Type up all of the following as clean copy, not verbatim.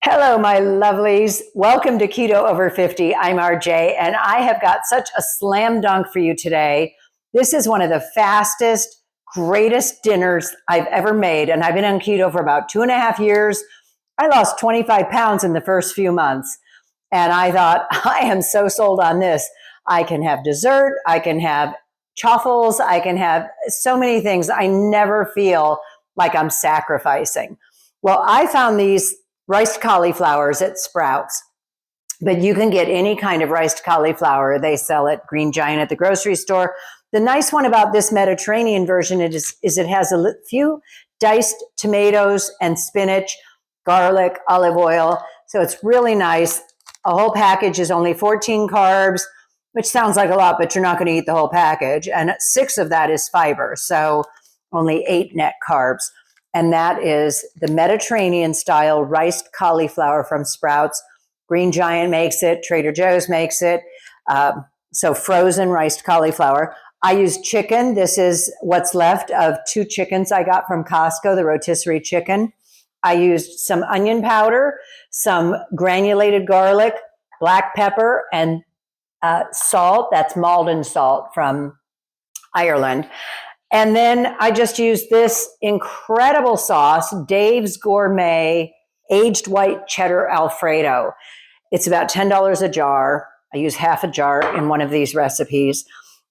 Hello, my lovelies. Welcome to Keto Over 50. I'm RJ, and I have got such a slam dunk for you today. This is one of the fastest, greatest dinners I've ever made, and I've been on keto for about 2.5 years. I lost 25 pounds in the first few months, and I thought, I am so sold on this. I can have dessert, I can have chaffles, I can have so many things. I never feel like I'm sacrificing. Well, I found these riced cauliflowers at Sprouts, but you can get any kind of riced cauliflower. They sell at Green Giant at the grocery store. The nice one about this Mediterranean version is it has a few diced tomatoes and spinach, garlic, olive oil. So it's really nice. A whole package is only 14 carbs, which sounds like a lot, but you're not going to eat the whole package. And 6 of that is fiber, so only 8 net carbs. And that is the Mediterranean style riced cauliflower from Sprouts. Green Giant makes it, Trader Joe's makes it. So frozen riced cauliflower. I use chicken. This is what's left of 2 chickens I got from Costco, the rotisserie chicken. I used some onion powder, some granulated garlic, black pepper, and salt. That's Maldon salt from Ireland. And then I just used this incredible sauce, Dave's Gourmet Aged White Cheddar Alfredo. It's about $10 a jar. I use half a jar in one of these recipes.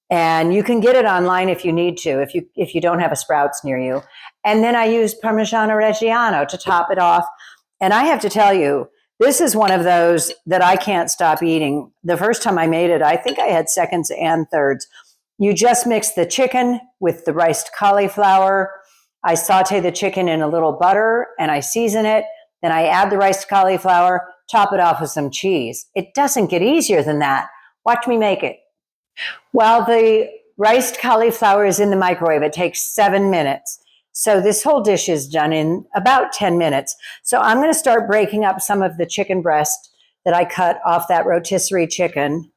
And you can get it online if you need to, if you don't have a Sprouts near you. And then I use Parmesan Reggiano to top it off. And I have to tell you, this is one of those that I can't stop eating. The first time I made it, I think I had seconds and thirds. You just mix the chicken with the riced cauliflower. I saute the chicken in a little butter and I season it. Then I add the riced cauliflower, top it off with some cheese. It doesn't get easier than that. Watch me make it. While the riced cauliflower is in the microwave, it takes 7 minutes. So this whole dish is done in about 10 minutes. So I'm going to start breaking up some of the chicken breast that I cut off that rotisserie chicken.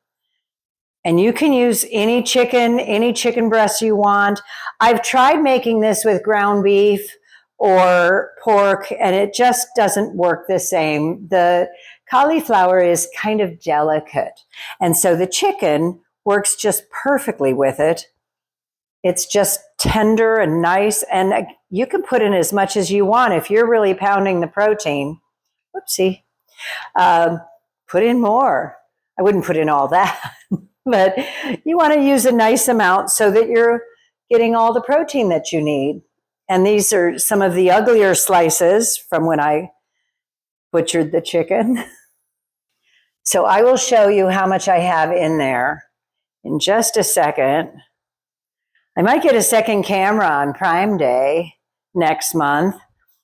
And you can use any chicken breast you want. I've tried making this with ground beef or pork, and it just doesn't work the same. The cauliflower is kind of delicate. And so the chicken works just perfectly with it. It's just tender and nice, and you can put in as much as you want. If you're really pounding the protein, whoopsie, put in more. I wouldn't put in all that. But you want to use a nice amount so that you're getting all the protein that you need. And these are some of the uglier slices from when I butchered the chicken. So I will show you how much I have in there in just a second. I might get a second camera on Prime Day next month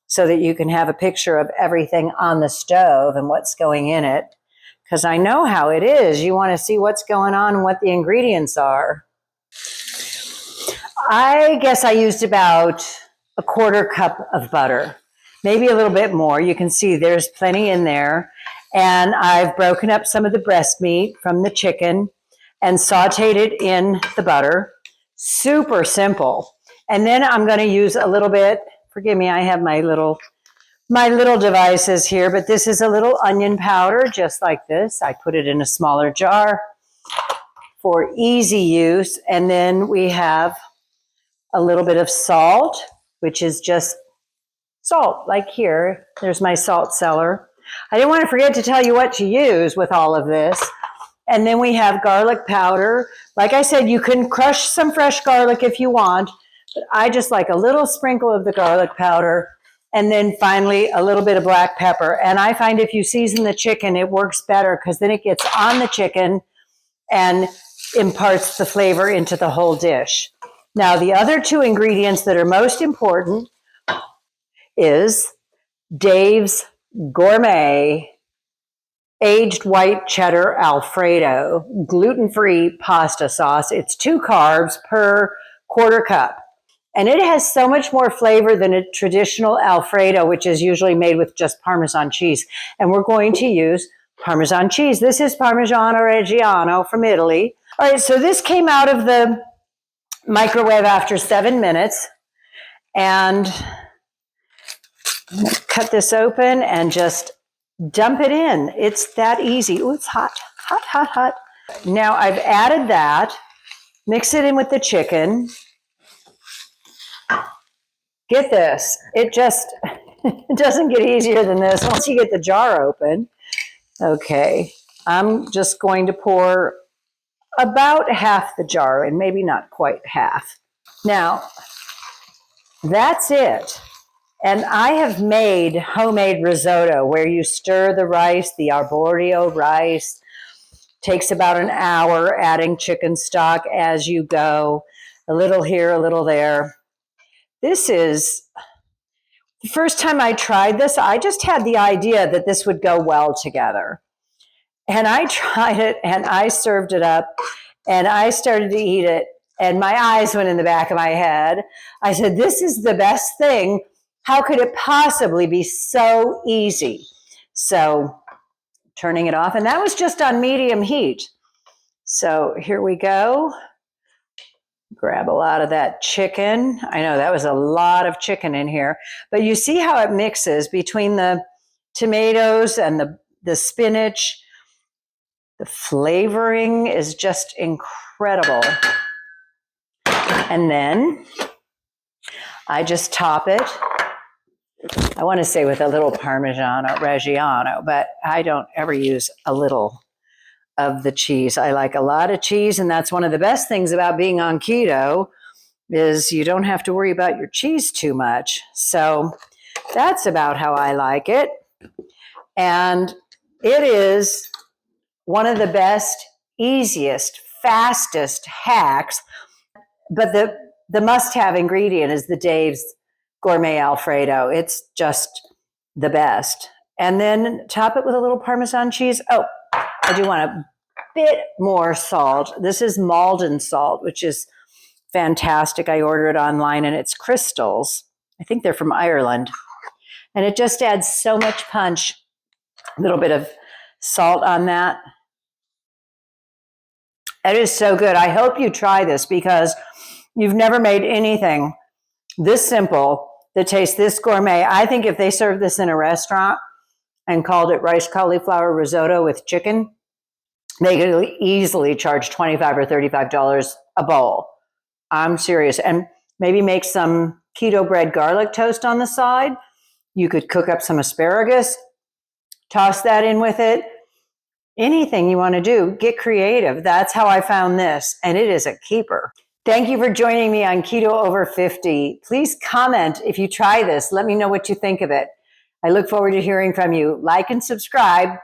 so that you can have a picture of everything on the stove and what's going in it. Because I know how it is. You want to see what's going on and what the ingredients are. I guess I used about 1/4 cup of butter, maybe a little bit more. You can see there's plenty in there. And I've broken up some of the breast meat from the chicken and sauteed it in the butter. Super simple. And then I'm going to use a little bit, forgive me, I have my little devices here, but this is a little onion powder, just like this. I put it in a smaller jar for easy use. And then we have a little bit of salt, which is just salt, like here. There's my salt cellar. I didn't want to forget to tell you what to use with all of this. And then we have garlic powder. Like I said, you can crush some fresh garlic if you want, but I just like a little sprinkle of the garlic powder. And then finally, a little bit of black pepper. And I find if you season the chicken, it works better because then it gets on the chicken and imparts the flavor into the whole dish. Now, the other 2 ingredients that are most important is Dave's Gourmet Aged White Cheddar Alfredo gluten-free pasta sauce. It's 2 carbs per 1/4 cup. And it has so much more flavor than a traditional Alfredo, which is usually made with just Parmesan cheese. And we're going to use Parmesan cheese. This is Parmesan Reggiano from Italy. All right, so this came out of the microwave after 7 minutes. And I'm going to cut this open and just dump it in. It's that easy. Oh, it's hot, hot, hot, hot. Now I've added that. Mix it in with the chicken. Get this. It just it doesn't get easier than this once you get the jar open. Okay. I'm just going to pour about half the jar in, maybe not quite half. Now, that's it. And I have made homemade risotto where you stir the rice, the arborio rice. Takes about an hour, adding chicken stock as you go, a little here, a little there. This is the first time I tried this. I just had the idea that this would go well together. And I tried it and I served it up and I started to eat it and my eyes went in the back of my head. I said, this is the best thing. How could it possibly be so easy? So turning it off, and that was just on medium heat. So here we go. Grab a lot of that chicken. I know that was a lot of chicken in here, but you see how it mixes between the tomatoes and the spinach. The flavoring is just incredible. And then I just top it. I want to say with a little Parmesan Reggiano, but I don't ever use a little of the cheese. I like a lot of cheese, and that's one of the best things about being on keto is you don't have to worry about your cheese too much. So that's about how I like it. And it is one of the best, easiest, fastest hacks. But the must-have ingredient is the Dave's Gourmet Alfredo. It's just the best. And then top it with a little Parmesan cheese. Oh, I do want a bit more salt. This is Maldon salt, which is fantastic. I order it online and it's crystals. I think they're from Ireland. And it just adds so much punch. A little bit of salt on that. It is so good. I hope you try this because you've never made anything this simple that tastes this gourmet. I think if they served this in a restaurant and called it Riced Cauliflower Risotto with chicken, they could easily charge $25 or $35 a bowl. I'm serious. And maybe make some keto bread garlic toast on the side. You could cook up some asparagus, toss that in with it. Anything you want to do, get creative. That's how I found this, and it is a keeper. Thank you for joining me on Keto Over 50. Please comment if you try this. Let me know what you think of it. I look forward to hearing from you. Like and subscribe.